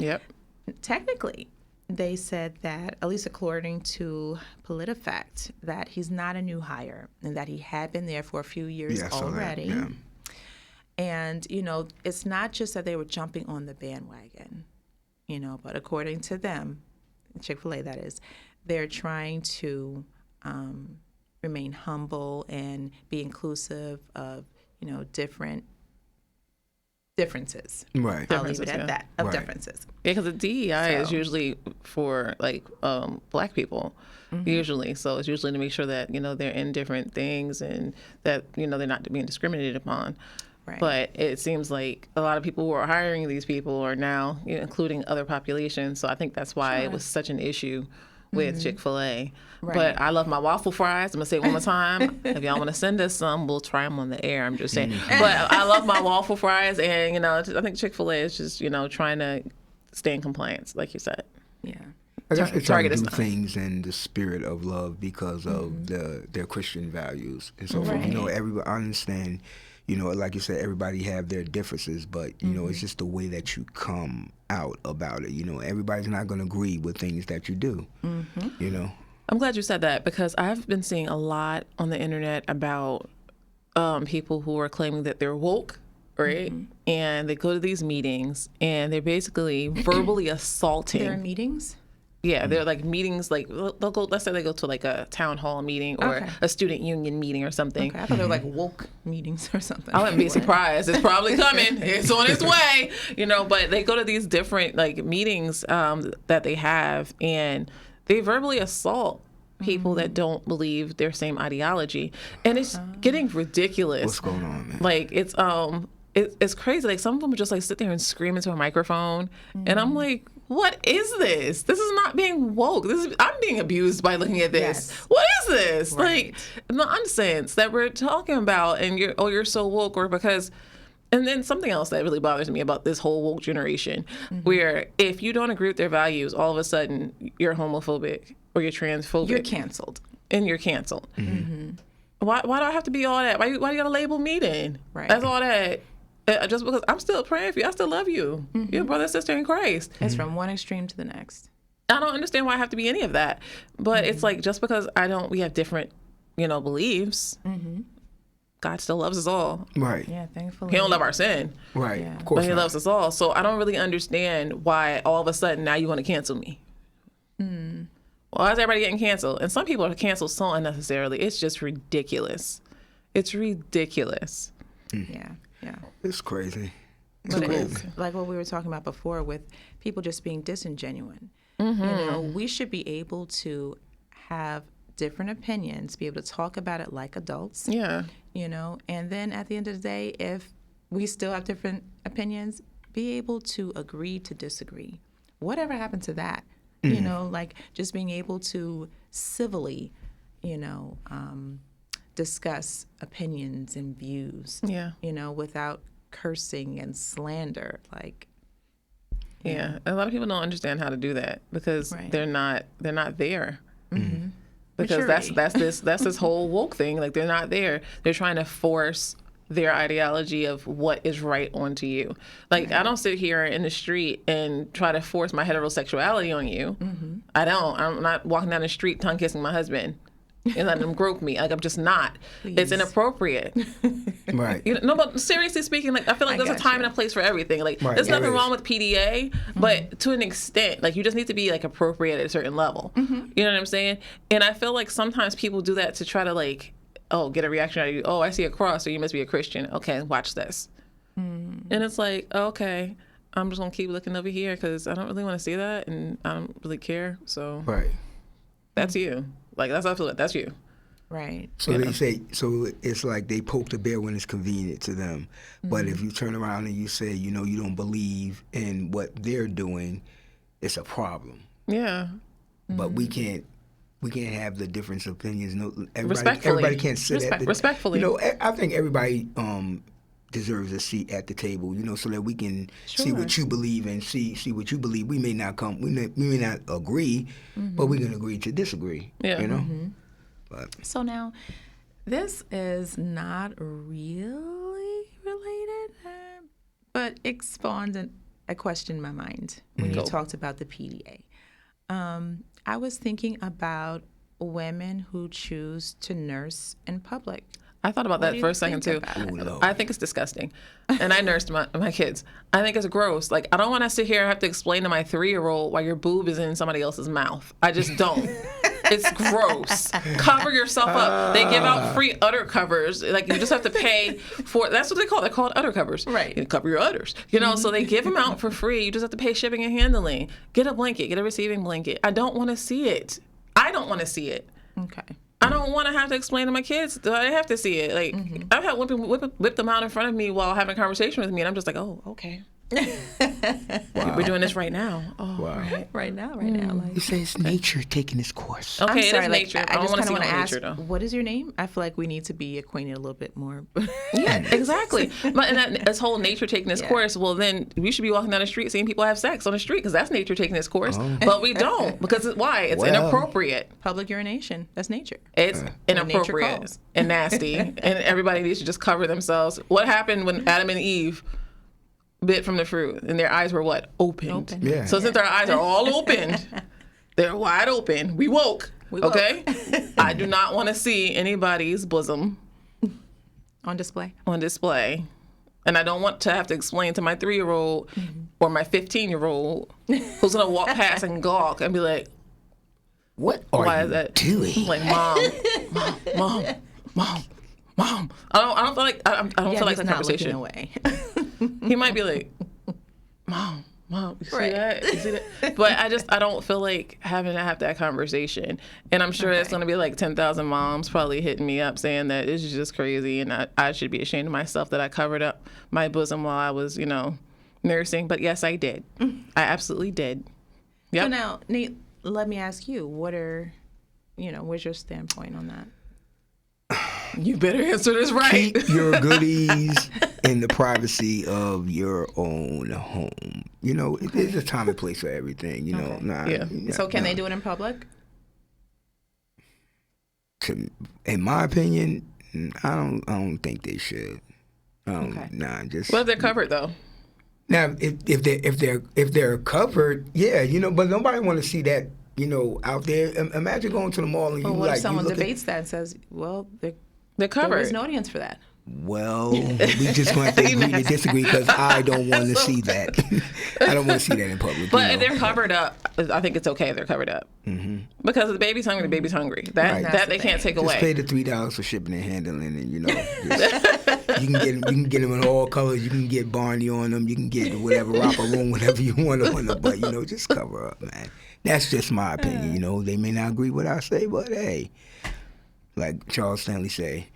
Speaker 2: Technically, they said that, at least according to PolitiFact, that he's not a new hire and that he had been there for a few years already. And, it's not just that they were jumping on the bandwagon, but according to them, Chick-fil-A that is, they're trying to remain humble and be inclusive of, differences.
Speaker 3: Right.
Speaker 2: I'll leave it at that, of differences.
Speaker 1: Yeah, because the DEI is usually for like Black people, usually. So it's usually to make sure that they're in different things and that they're not being discriminated upon.
Speaker 2: Right.
Speaker 1: But it seems like a lot of people who are hiring these people are now including other populations. So I think that's why it was such an issue with Chick-fil-A.
Speaker 2: Right.
Speaker 1: But I love my waffle fries. I'm going to say it one more time. If y'all want to send us some, we'll try them on the air. I'm just saying. But I love my waffle fries. And, I think Chick-fil-A is just, trying to stay in compliance, like you said.
Speaker 2: Yeah.
Speaker 3: I guess they try
Speaker 1: Target
Speaker 3: to
Speaker 1: is
Speaker 3: do
Speaker 1: not.
Speaker 3: things in the spirit of love because of their Christian values. And so, everybody, I understand, like you said, everybody have their differences, but, it's just the way that you come out about it. Everybody's not going to agree with things that you do,
Speaker 1: I'm glad you said that because I've been seeing a lot on the internet about people who are claiming that they're woke, right? And they go to these meetings and they're basically verbally assaulting.
Speaker 2: There are meetings?
Speaker 1: Yeah, they're like meetings, like they'll go, let's say they go to like a town hall meeting or a student union meeting or something.
Speaker 2: Okay, I thought they were like woke meetings or something.
Speaker 1: I wouldn't be surprised. It's probably coming. It's on its way, but they go to these different like meetings that they have, and they verbally assault people that don't believe their same ideology. And it's getting ridiculous.
Speaker 3: What's going on, man?
Speaker 1: Like, it's crazy. Like, some of them just like sit there and scream into a microphone, and I'm like, what is this? This is not being woke. I'm being abused by looking at this.
Speaker 2: Yes.
Speaker 1: What is this?
Speaker 2: Right.
Speaker 1: Like, nonsense that we're talking about, and you're so woke, or because. And then something else that really bothers me about this whole woke generation, where if you don't agree with their values, all of a sudden you're homophobic or you're transphobic.
Speaker 2: You're canceled.
Speaker 1: And you're canceled. Why do I have to be all that? Why you got to label me then?
Speaker 2: Right.
Speaker 1: That's all that. Just because I'm still praying for you. I still love you. You're a brother and sister in Christ.
Speaker 2: It's from one extreme to the next.
Speaker 1: I don't understand why I have to be any of that. But it's like, just because we have different, beliefs, God still loves us all.
Speaker 3: Right.
Speaker 2: Yeah, thankfully.
Speaker 1: He don't love our sin.
Speaker 3: Right.
Speaker 2: Yeah.
Speaker 3: Of course
Speaker 1: But he
Speaker 3: not.
Speaker 1: loves us all. So I don't really understand why all of a sudden now you want to cancel me. Why is everybody getting canceled? And some people are canceled so unnecessarily. It's just ridiculous. It's ridiculous.
Speaker 2: Yeah.
Speaker 3: It's crazy.
Speaker 2: But it is like what we were talking about before with people just being disingenuous. We should be able to have different opinions, be able to talk about it like adults.
Speaker 1: Yeah.
Speaker 2: And then at the end of the day, if we still have different opinions, be able to agree to disagree. Whatever happened to that? Like just being able to civilly, discuss opinions and views.
Speaker 1: Yeah.
Speaker 2: Without cursing and slander. Like,
Speaker 1: Yeah. A lot of people don't understand how to do that because they're not there. Because that's this whole woke thing. Like, they're not there. They're trying to force their ideology of what is right onto you. Like, I don't sit here in the street and try to force my heterosexuality on you. I don't. I'm not walking down the street tongue kissing my husband and letting him grope me. Like, I'm just not. It's inappropriate.
Speaker 3: Right.
Speaker 1: But seriously speaking, like, I feel like there's a time and a place for everything. Like, there's nothing wrong with PDA, but to an extent, like, you just need to be like appropriate at a certain level. You know what I'm saying? And I feel like sometimes people do that to try to like, get a reaction out of you. Oh, I see a cross, so you must be a Christian. Okay, watch this. And it's like, okay, I'm just gonna keep looking over here because I don't really want to see that, and I don't really care. So that's you. Like, that's how I feel. That's you.
Speaker 2: Right.
Speaker 3: So they say, so it's like they poke the bear when it's convenient to them. But if you turn around and you say, you don't believe in what they're doing, it's a problem.
Speaker 1: Yeah.
Speaker 3: But we can't have the difference of opinions. No,
Speaker 1: Respectfully.
Speaker 3: everybody can't sit at the
Speaker 1: respectfully.
Speaker 3: I think everybody deserves a seat at the table. So that we can see what you believe and see what you believe. We may not agree, but we can agree to disagree.
Speaker 1: Yeah.
Speaker 3: But
Speaker 2: So now, this is not really related, but it spawned a question in my mind when you talked about the PDA. I was thinking about women who choose to nurse in public.
Speaker 1: I thought about
Speaker 2: What
Speaker 1: that
Speaker 2: do
Speaker 1: for
Speaker 2: you
Speaker 1: a second
Speaker 2: think
Speaker 1: too.
Speaker 2: about it?
Speaker 3: Lord.
Speaker 1: I think it's disgusting. And I nursed my kids. I think it's gross. Like, I don't want to sit here and have to explain to my 3-year-old why your boob is in somebody else's mouth. I just don't. It's gross. Cover yourself up. They give out free udder covers. Like, you just have to pay for. That's what they call. They're called udder covers.
Speaker 2: Right.
Speaker 1: You cover your udders. So they give them out for free. You just have to pay shipping and handling. Get a blanket. Get a receiving blanket. I don't want to see it. I don't want to see it.
Speaker 2: Okay.
Speaker 1: I don't want to have to explain to my kids that I have to see it. Like, I've had women whip them out in front of me while having a conversation with me, and I'm just like, oh, okay. We're doing this right now. Oh,
Speaker 3: wow.
Speaker 2: Right now. Like,
Speaker 3: You say it's nature taking its course.
Speaker 1: okay,
Speaker 2: I'm sorry,
Speaker 1: it is nature.
Speaker 2: I
Speaker 1: don't
Speaker 2: just
Speaker 1: want to see
Speaker 2: kind of
Speaker 1: no
Speaker 2: want to
Speaker 1: nature,
Speaker 2: ask,
Speaker 1: though.
Speaker 2: what is your name? I feel like we need to be acquainted a little bit more.
Speaker 1: Yeah, exactly. But and this whole nature taking its course, well, then we should be walking down the street seeing people have sex on the street because that's nature taking its course. But we don't because why? It's inappropriate.
Speaker 2: Public urination. That's nature.
Speaker 1: It's
Speaker 2: nature
Speaker 1: inappropriate
Speaker 2: calls.
Speaker 1: and nasty, and everybody needs to just cover themselves. What happened when Adam and Eve bit from the fruit and their eyes were what? Opened.
Speaker 3: Yeah.
Speaker 1: So since our eyes are all opened, they're wide open. We woke. Okay? I do not want to see anybody's bosom
Speaker 2: On display.
Speaker 1: on display. And I don't want to have to explain to my 3-year-old or my 15-year-old who's gonna walk past and gawk and be like,
Speaker 3: What
Speaker 1: "Why
Speaker 3: are
Speaker 1: is
Speaker 3: you
Speaker 1: that?"
Speaker 3: doing?
Speaker 1: I'm like, mom. I don't feel like I don't feel like
Speaker 2: he's
Speaker 1: that
Speaker 2: not looking
Speaker 1: conversation.
Speaker 2: away.
Speaker 1: He might be like, mom, you see
Speaker 2: Right.
Speaker 1: that? You see that? But I don't feel like having to have that conversation. And I'm sure it's going to be like 10,000 moms probably hitting me up saying that this is just crazy and I should be ashamed of myself that I covered up my bosom while I was, nursing. But yes, I did. I absolutely did. Yep.
Speaker 2: So now, Nate, let me ask you, what's your standpoint on that?
Speaker 1: You better answer this right.
Speaker 3: Keep your goodies in the privacy of your own home. There's a time and place for everything.
Speaker 1: Yeah.
Speaker 2: So can they do it in public?
Speaker 3: In my opinion, I don't think they should.
Speaker 2: Okay.
Speaker 3: What
Speaker 1: if they're covered though?
Speaker 3: Now, if they're covered, yeah, but nobody want to see that, out there. Imagine going to the mall and
Speaker 2: Well,
Speaker 3: you
Speaker 2: what
Speaker 3: like
Speaker 2: if someone
Speaker 3: you look
Speaker 2: debates that and says, well,
Speaker 1: They're covered.
Speaker 2: there is an audience for that.
Speaker 3: Well, we just going to agree to disagree because I don't want to see that. I don't want to see that in public.
Speaker 1: But if they're covered up, I think it's okay if they're covered up. Mm-hmm. Because if the baby's hungry, the baby's hungry. That they can't take
Speaker 3: just
Speaker 1: away.
Speaker 3: Pay the $3 for shipping and handling, and you can get them in all colors. You can get Barney on them. You can get whatever room, whatever you want on them. But just cover up, man. That's just my opinion. They may not agree with what I say, but hey, like Charles Stanley say,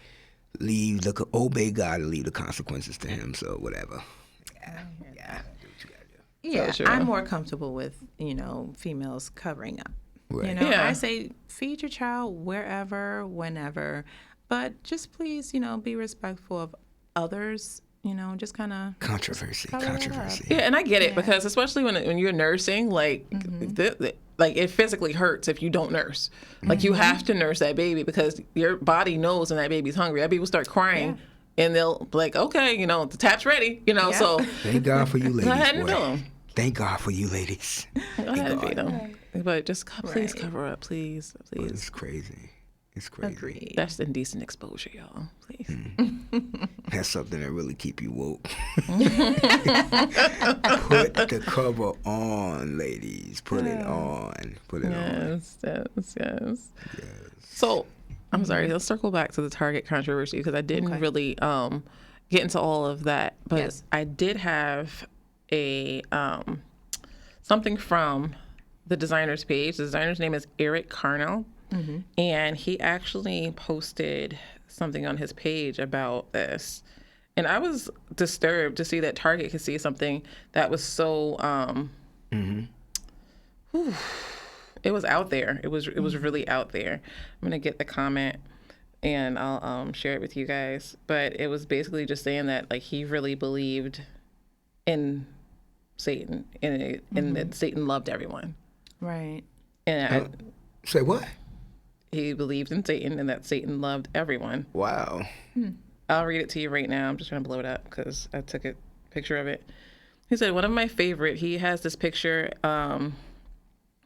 Speaker 3: obey God and leave the consequences to Him. So whatever. Yeah. Do what you gotta do.
Speaker 2: Yeah,
Speaker 1: sure.
Speaker 2: I'm more comfortable with, females covering up.
Speaker 3: Right.
Speaker 1: Yeah.
Speaker 2: I say feed your child wherever, whenever, but just please, be respectful of others, just kind of
Speaker 3: Controversy.
Speaker 1: Yeah, and I get it because especially when you're nursing, like, like it physically hurts if you don't nurse. Like you have to nurse that baby because your body knows when that baby's hungry. That baby will start crying. And they'll be like, okay, the tap's ready, so.
Speaker 3: Thank God for you ladies.
Speaker 1: Go ahead and do them.
Speaker 3: Thank God for you ladies.
Speaker 1: Go ahead and feed them. But just please cover up, please.
Speaker 3: Well, it's crazy. It's crazy.
Speaker 2: Agreed.
Speaker 1: That's indecent exposure, y'all. Please.
Speaker 3: That's something that really keep you woke. Put the cover on, ladies. Put it on. Put it on.
Speaker 1: Yes. So, I'm sorry. Let's circle back to the Target controversy because I didn't really get into all of that. But I did have a something from the designer's page. The designer's name is Eric Carnell. Mm-hmm. And he actually posted something on his page about this. And I was disturbed to see that Target could see something that was so, it was out there. It was really out there. I'm going to get the comment and I'll share it with you guys. But it was basically just saying that like he really believed in Satan and that Satan loved everyone.
Speaker 2: Right.
Speaker 1: And
Speaker 3: say what?
Speaker 1: He believed in Satan and that Satan loved everyone.
Speaker 3: Wow.
Speaker 1: I'll read it to you right now. I'm just trying to blow it up because I took a picture of it. He said, one of my favorite, he has this picture,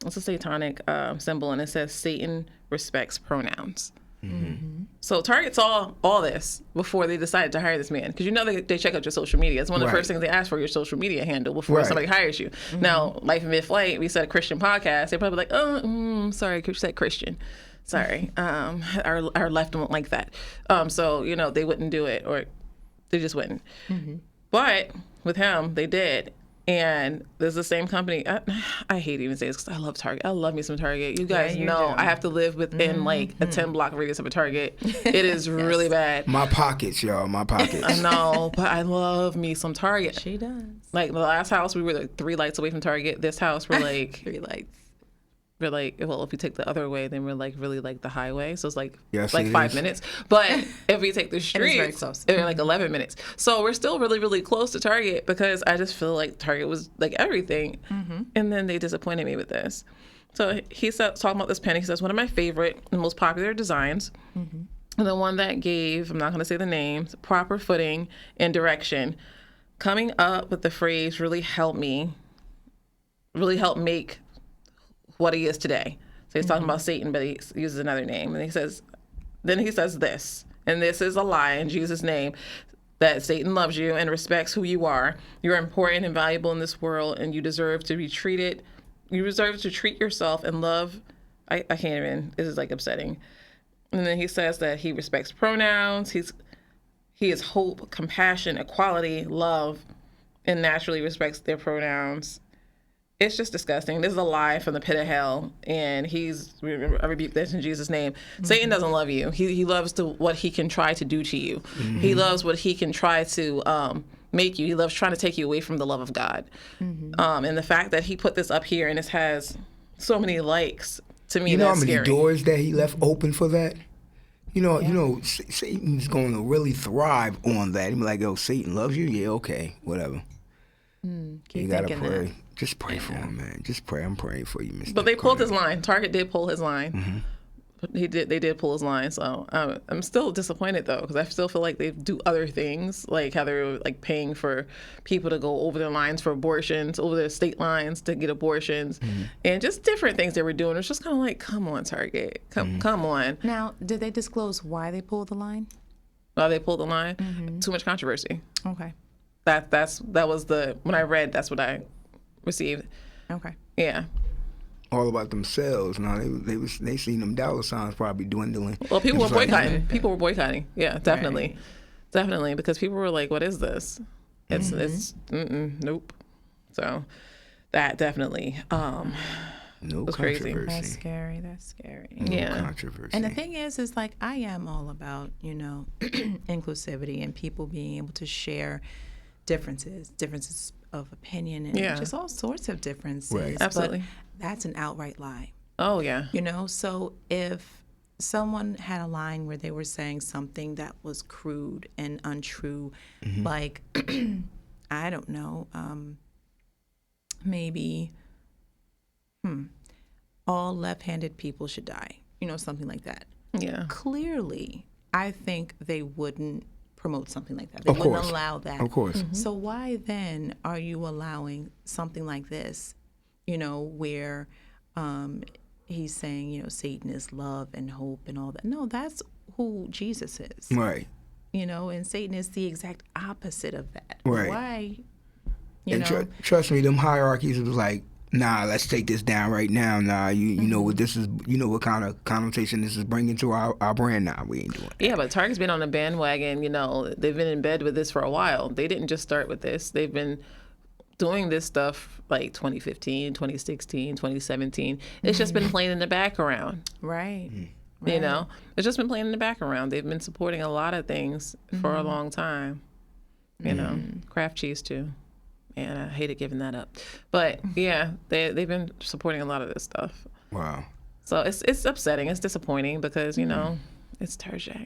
Speaker 1: it's a satanic symbol, and it says Satan respects pronouns. Mm-hmm. So Target saw all this before they decided to hire this man. Because they check out your social media. It's one of the first things they ask for, your social media handle before somebody hires you. Mm-hmm. Now, Life in Mid-Flight, we said a Christian podcast. They're probably like, sorry, you said Christian. Sorry, our left won't like that. So, they wouldn't do it, or they just wouldn't. Mm-hmm. But with him, they did. And there's the same company. I hate even saying this because I love Target. I love me some Target. You guys know I have to live within like a 10-block radius of a Target. It is really bad.
Speaker 3: My pockets, y'all. My pockets.
Speaker 1: I know, but I love me some Target.
Speaker 2: She does.
Speaker 1: Like the last house, we were like 3 lights away from Target. This house, we're like
Speaker 2: 3 lights.
Speaker 1: We're like, well, if we take the other way, then we're like really like the highway. So it's like
Speaker 3: 5
Speaker 1: minutes. But if we take the streets,
Speaker 2: very close.
Speaker 1: It's like 11 minutes. So we're still really, really close to Target because I just feel like Target was like everything. Mm-hmm. And then they disappointed me with this. So he said, talking about this pen, he says, one of my favorite and most popular designs, and the one that gave, I'm not going to say the names, proper footing and direction, coming up with the phrase really helped make what he is today. So he's talking about Satan, but he uses another name. And he says this, and this is a lie in Jesus' name. that Satan loves you and respects who you are. You're important and valuable in this world, and you deserve to be treated. You deserve to treat yourself and love. I can't even. This is like upsetting. And then he says that he respects pronouns. He is hope, compassion, equality, love, and naturally respects their pronouns. It's just disgusting. This is a lie from the pit of hell, and I rebuke this in Jesus' name. Satan doesn't love you. He loves what he can try to do to you. He loves what he can try to make you. He loves trying to take you away from the love of God. And the fact that he put this up here and it has so many likes, to me, that's scary.
Speaker 3: You know how many doors that he left open for that? You know, Satan's going to really thrive on that. He'd be like, yo, Satan loves you? Yeah, okay, whatever. You got to pray.
Speaker 2: That.
Speaker 3: Just pray for him, man. Just pray. I'm praying for you, Mr.
Speaker 1: But they pulled his line. Target did pull his line. They did pull his line. So I'm still disappointed, though, because I still feel like they do other things, like how they're like paying for people to go over their lines for abortions, over their state lines to get abortions, and just different things they were doing. It's just kind of like, come on, Target. Come on.
Speaker 2: Now, did they disclose why they pulled the line?
Speaker 1: Why they pulled the line? Too much controversy.
Speaker 2: Okay.
Speaker 1: That was when I read, that's what I received.
Speaker 2: Okay.
Speaker 1: Yeah.
Speaker 3: All about themselves. Now they seen them dollar signs probably dwindling.
Speaker 1: Well, people were boycotting. People were boycotting. Yeah, definitely, definitely, because people were like, "What is this? It's nope." So that definitely
Speaker 3: no
Speaker 1: was crazy.
Speaker 2: That's scary. That's scary.
Speaker 1: Yeah.
Speaker 3: Controversy.
Speaker 2: And the thing is like I am all about inclusivity and people being able to share differences of opinion and just all sorts of differences.
Speaker 3: Right.
Speaker 1: Absolutely.
Speaker 2: But that's an outright lie.
Speaker 1: Oh yeah.
Speaker 2: So if someone had a line where they were saying something that was crude and untrue, like I don't know, maybe all left-handed people should die, something like that.
Speaker 1: Yeah.
Speaker 2: Clearly, I think they wouldn't promote something like that. They wouldn't allow that.
Speaker 3: Of course.
Speaker 2: So why then are you allowing something like this, where he's saying, Satan is love and hope and all that. No, that's who Jesus is.
Speaker 3: Right.
Speaker 2: And Satan is the exact opposite of that.
Speaker 3: Right.
Speaker 2: Why?
Speaker 3: Trust me, them hierarchies was like, nah, let's take this down right now. Nah, you know what this is, what kind of connotation this is bringing to our brand. Nah, we ain't doing that.
Speaker 1: Yeah, but Target's been on the bandwagon. They've been in bed with this for a while. They didn't just start with this. They've been doing this stuff like 2015, 2016, 2017. It's just been playing in the background.
Speaker 2: Right.
Speaker 1: It's just been playing in the background. They've been supporting a lot of things for a long time. Kraft cheese too. And I hated giving that up. But yeah, they've been supporting a lot of this stuff.
Speaker 3: Wow.
Speaker 1: So it's upsetting. It's disappointing because, it's Tarjay.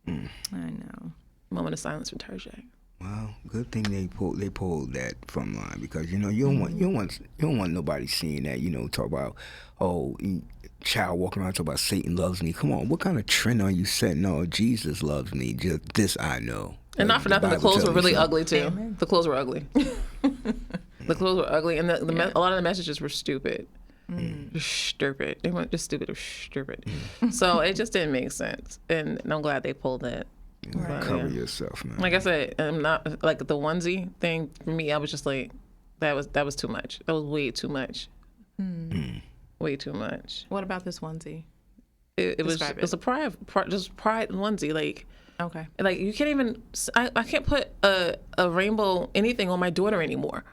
Speaker 2: I know.
Speaker 1: Moment of silence for Tarjay.
Speaker 3: Well, good thing they pulled that from line because you don't want nobody seeing that, talk about child walking around talking about Satan loves me. Come on, what kind of trend are you setting? No, Jesus loves me. Just this I know.
Speaker 1: And not for nothing, the clothes were really ugly too. Amen. The clothes were ugly. The clothes were ugly, and a lot of the messages were stupid. Stupid. They weren't just stupid, they were stupid. So it just didn't make sense, and I'm glad they pulled it.
Speaker 3: Right. Cover yourself, man.
Speaker 1: Like I said, I'm not like the onesie thing. For me, I was just like, that was too much. That was way too much. Way too much.
Speaker 2: What about this onesie?
Speaker 1: It was a pride onesie. Like,
Speaker 2: okay.
Speaker 1: Like you can't even. I can't put a rainbow anything on my daughter anymore.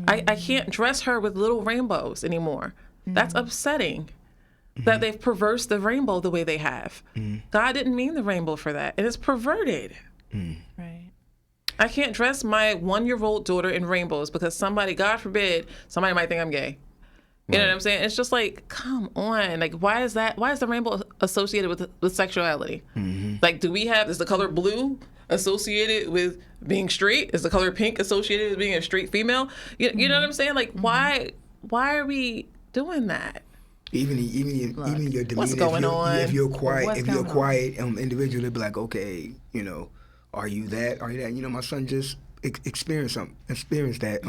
Speaker 1: I can't dress her with little rainbows anymore. That's upsetting. That they've perversed the rainbow the way they have. God didn't mean the rainbow for that, and it's perverted.
Speaker 2: Right.
Speaker 1: I can't dress my 1-year-old daughter in rainbows because somebody, God forbid, somebody might think I'm gay. You know what I'm saying? It's just like, come on. Like, why is the rainbow associated with sexuality? Like, is the color blue associated with being straight? Is the color pink associated with being a straight female? You know what I'm saying? Like, why are we doing that?
Speaker 3: Even your demeanor.
Speaker 1: What's going on?
Speaker 3: If you're quiet, individual, they'll be like, okay, are you that? Are you that? My son just experienced that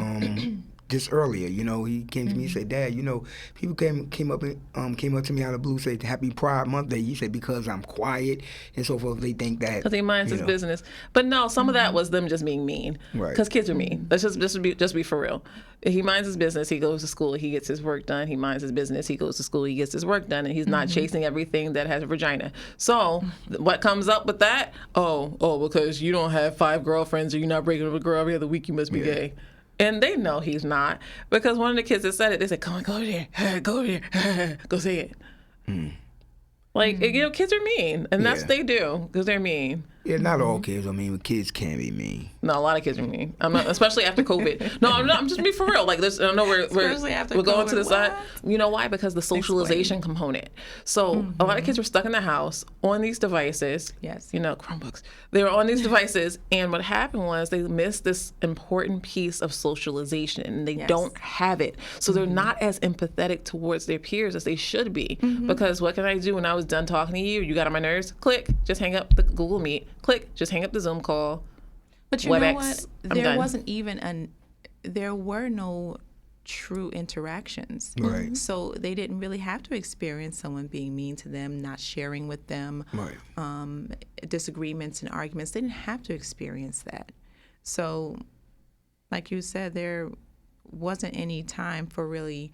Speaker 3: just earlier, you know, he came to me and said, Dad, you know, people came up to me out of the blue, said Happy Pride Month Day. He said because I'm quiet and so forth, they think that
Speaker 1: because he minds his business. But no, some of that was them just being mean.
Speaker 3: Right.
Speaker 1: Because kids are mean. Let's just be for real. He minds his business. He goes to school. He gets his work done. He minds his business. He goes to school. He gets his work done, and he's not chasing everything that has a vagina. So what comes up with that? Oh, because you don't have 5 girlfriends or you're not breaking up with a girl every other week, you must be gay. And they know he's not, because one of the kids that said it, they said, "Come on, go over there, go over here, go say it." Like, you know, kids are mean, and that's what they do, because they're mean.
Speaker 3: Yeah, not all kids. I mean, kids can be mean.
Speaker 1: No, a lot of kids are mean. I'm not, especially after COVID. No, I'm just being for real. Like, this, I know we're going to the side. You know why? Because the socialization component. So a lot of kids were stuck in the house on these devices.
Speaker 2: Yes.
Speaker 1: You know, Chromebooks. They were on these devices, and what happened was they missed this important piece of socialization, and they don't have it. So they're not as empathetic towards their peers as they should be. Because what can I do when I was done talking to you? You got on my nerves? Click. Just hang up the Google Meet. Click, just hang up the Zoom call.
Speaker 2: But you know what? There were no true interactions.
Speaker 3: Right.
Speaker 2: So they didn't really have to experience someone being mean to them, not sharing with them, disagreements and arguments. They didn't have to experience that. So, like you said, there wasn't any time for really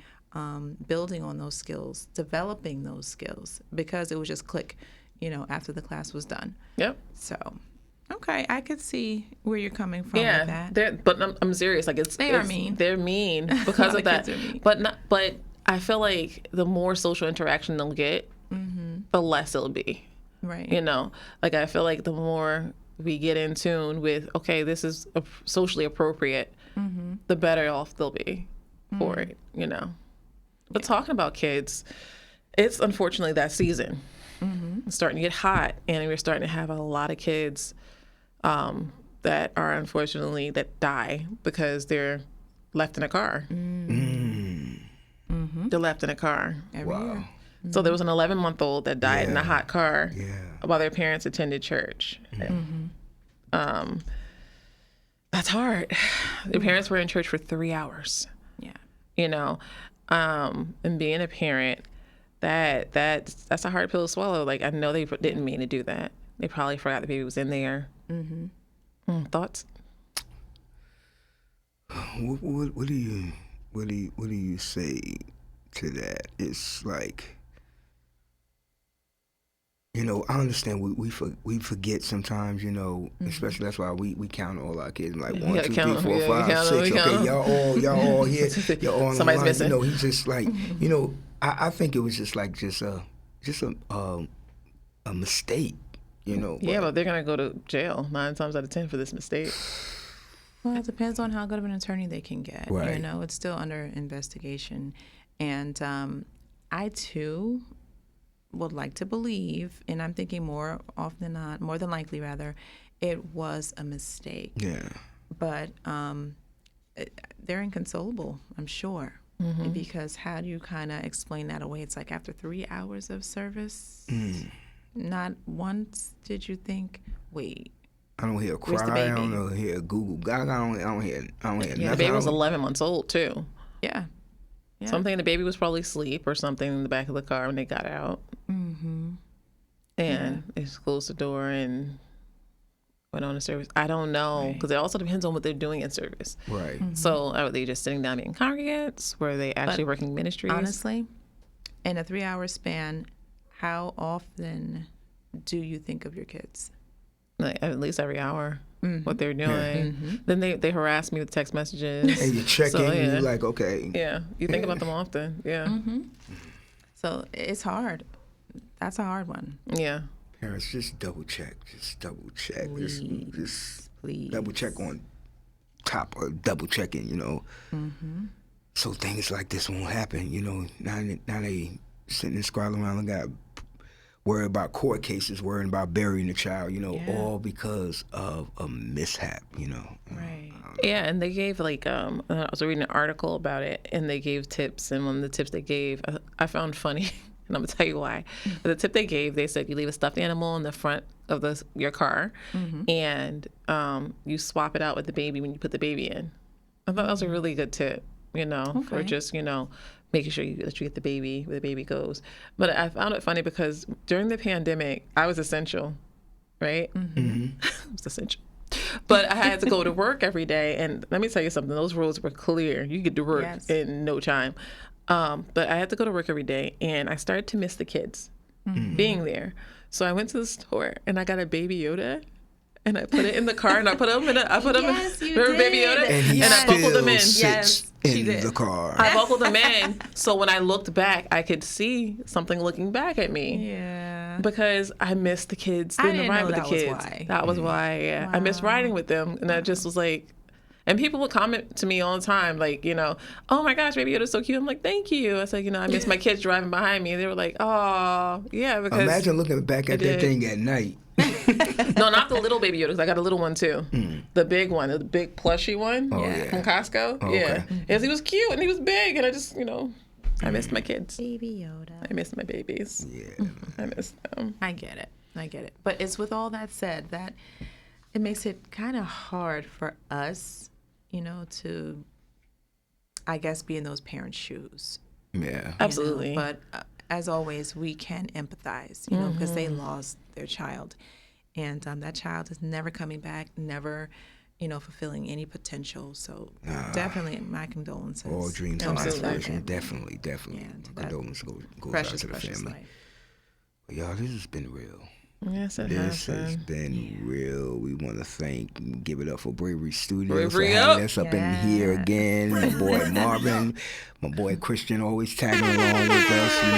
Speaker 2: building on those skills, developing those skills, because it was just click, you know, after the class was done.
Speaker 1: Yep.
Speaker 2: So, okay, I could see where you're coming from with that.
Speaker 1: But I'm serious. Like
Speaker 2: are mean.
Speaker 1: They're mean because of that.
Speaker 2: Kids are mean.
Speaker 1: But I feel like the more social interaction they'll get, the less it'll be.
Speaker 2: Right.
Speaker 1: You know, like I feel like the more we get in tune with, okay, this is socially appropriate, the better off they'll be for it. You know. But talking about kids, it's unfortunately that season. It's starting to get hot, and we're starting to have a lot of kids that are unfortunately that die because they're left in a car. They're left in a car.
Speaker 2: Every year.
Speaker 1: So there was an 11-month-old that died in a hot car while their parents attended church. That's hard. Their parents were in church for 3 hours.
Speaker 2: Yeah.
Speaker 1: You know, and being a parent, that's a hard pill to swallow. Like, I know they didn't mean to do that. They probably forgot the baby was in there. Thoughts?
Speaker 3: What do you say to that? It's like, you know, I understand we forget sometimes, you know, especially that's why we count all our kids like 1, 2, 3, 4, 5, 6. Okay, y'all all here. Y'all all
Speaker 1: Somebody's
Speaker 3: online.
Speaker 1: missing.
Speaker 3: You know, he's just like, you know, I think it was just a mistake, you know.
Speaker 1: But they're gonna go to jail 9 times out of 10 for this mistake.
Speaker 2: Well, it depends on how good of an attorney they can get.
Speaker 3: Right.
Speaker 2: You know, it's still under investigation, and I too would like to believe, and I'm thinking more than likely rather, it was a mistake.
Speaker 3: Yeah.
Speaker 2: But they're inconsolable, I'm sure. Because how do you kind of explain that away? It's like after 3 hours of service, not once did you think, wait,
Speaker 3: I don't hear a cry. I don't hear a Google Gaga. I don't hear nothing.
Speaker 1: The baby was 11 months old too.
Speaker 2: Yeah.
Speaker 1: Something, the baby was probably asleep or something in the back of the car when they got out. And they just closed the door and went on to service. I don't know, because it also depends on what they're doing in service.
Speaker 3: Right.
Speaker 1: So are they just sitting down being congregants? Were they actually working ministries?
Speaker 2: Honestly, in a 3-hour span, how often do you think of your kids?
Speaker 1: Like, at least every hour, what they're doing. Then they harass me with text messages.
Speaker 3: And you check in, and you're like, okay.
Speaker 1: Yeah, you think about them often. Yeah.
Speaker 2: So it's hard. That's a hard one.
Speaker 1: Yeah.
Speaker 3: Parents, just double check. Just double check.
Speaker 2: Please.
Speaker 3: Double check on top of double checking, you know. So things like this won't happen, you know. Now they sitting and scrolling around and got worried about court cases, worrying about burying the child, you know, all because of a mishap, you know.
Speaker 2: Right.
Speaker 1: Yeah, and they gave like I was reading an article about it, and they gave tips, and one of the tips they gave I found funny, and I'm gonna tell you why. But the tip they gave, they said you leave a stuffed animal in the front of your car, and you swap it out with the baby when you put the baby in. I thought that was a really good tip. for
Speaker 2: Okay.
Speaker 1: just, making sure that you get the baby where the baby goes. But I found it funny because during the pandemic, I was essential, right? Mm-hmm. I was essential. But I had to go to work every day. And let me tell you something, those rules were clear. You get to work in no time. But I had to go to work every day, and I started to miss the kids being there. So I went to the store, and I got a Baby Yoda. And I put it in the car, and I put him in.
Speaker 2: Yes, you
Speaker 1: remember Baby
Speaker 2: did.
Speaker 1: Yoda,
Speaker 3: And
Speaker 1: I buckled him in.
Speaker 3: sits
Speaker 2: she
Speaker 3: in
Speaker 2: did.
Speaker 3: the car.
Speaker 1: I buckled him in, so when I looked back, I could see something looking back at me.
Speaker 2: Yeah.
Speaker 1: Because I missed the kids.
Speaker 2: I
Speaker 1: Didn't
Speaker 2: didn't
Speaker 1: ride
Speaker 2: know
Speaker 1: with the
Speaker 2: that was
Speaker 1: kids.
Speaker 2: why.
Speaker 1: That was why. Yeah. I missed riding with them, and I just was like. And people would comment to me all the time, like, oh my gosh, Baby Yoda's so cute. I'm like, thank you. I said, I miss my kids driving behind me. They were like, oh, yeah, because.
Speaker 3: Imagine looking back at that thing at night.
Speaker 1: No, not the little Baby Yodas. I got a little one too. The big one, the big plushy one from Costco.
Speaker 3: Oh,
Speaker 1: yeah.
Speaker 3: okay.
Speaker 1: Yes, he was cute and he was big, and I just, I missed my kids.
Speaker 2: Baby Yoda.
Speaker 1: I miss my babies.
Speaker 3: Yeah.
Speaker 1: I miss them.
Speaker 2: I get it. But it's with all that said that it makes it kind of hard for us, to, I guess, be in those parents' shoes.
Speaker 3: Yeah.
Speaker 1: Absolutely.
Speaker 2: But as always, we can empathize, because they lost their child. And that child is never coming back, never, fulfilling any potential. So definitely my condolences.
Speaker 3: All dreams
Speaker 2: to
Speaker 3: and
Speaker 2: our
Speaker 3: aspirations.
Speaker 2: family.
Speaker 3: Definitely.
Speaker 2: Yeah, to
Speaker 3: My
Speaker 2: that
Speaker 3: condolences goes out
Speaker 2: Precious,
Speaker 3: to the
Speaker 2: precious
Speaker 3: family.
Speaker 2: life.
Speaker 3: But y'all, this has been real.
Speaker 1: Yes, it
Speaker 3: This
Speaker 1: has
Speaker 3: has
Speaker 1: been.
Speaker 3: been real. We want to give it up for Bravery Studios
Speaker 1: Bravery
Speaker 3: for having
Speaker 1: up.
Speaker 3: us up in here again. My boy Marvin, my boy Christian, always tagging along with us. We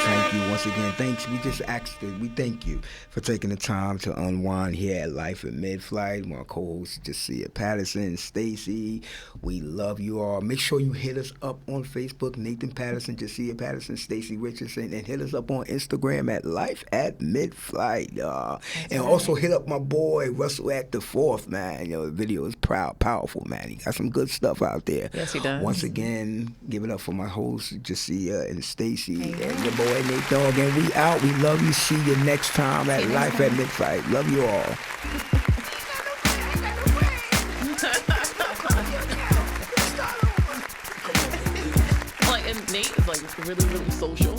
Speaker 3: thank you once again. Thanks. We just asked that we thank you for taking the time to unwind here at Life at Mid-Flight. My co-hosts, Jasiah Patterson, Stacy. We love you all. Make sure you hit us up on Facebook, Nathan Patterson, Jasiah Patterson, Stacy Richardson, and hit us up on Instagram at Life at Mid-Flight, y'all. And also hit up my boy Russell at the Fourth, man. The video is powerful, man. He got some good stuff out there.
Speaker 1: Yes, he does.
Speaker 3: Once again, give it up for my hosts, Jasiah and Stacy, and your boy Nate Dogg. And we out. We love you. See you next time at Life at Mid-Flight. Love you all.
Speaker 1: And Nate is really, really social.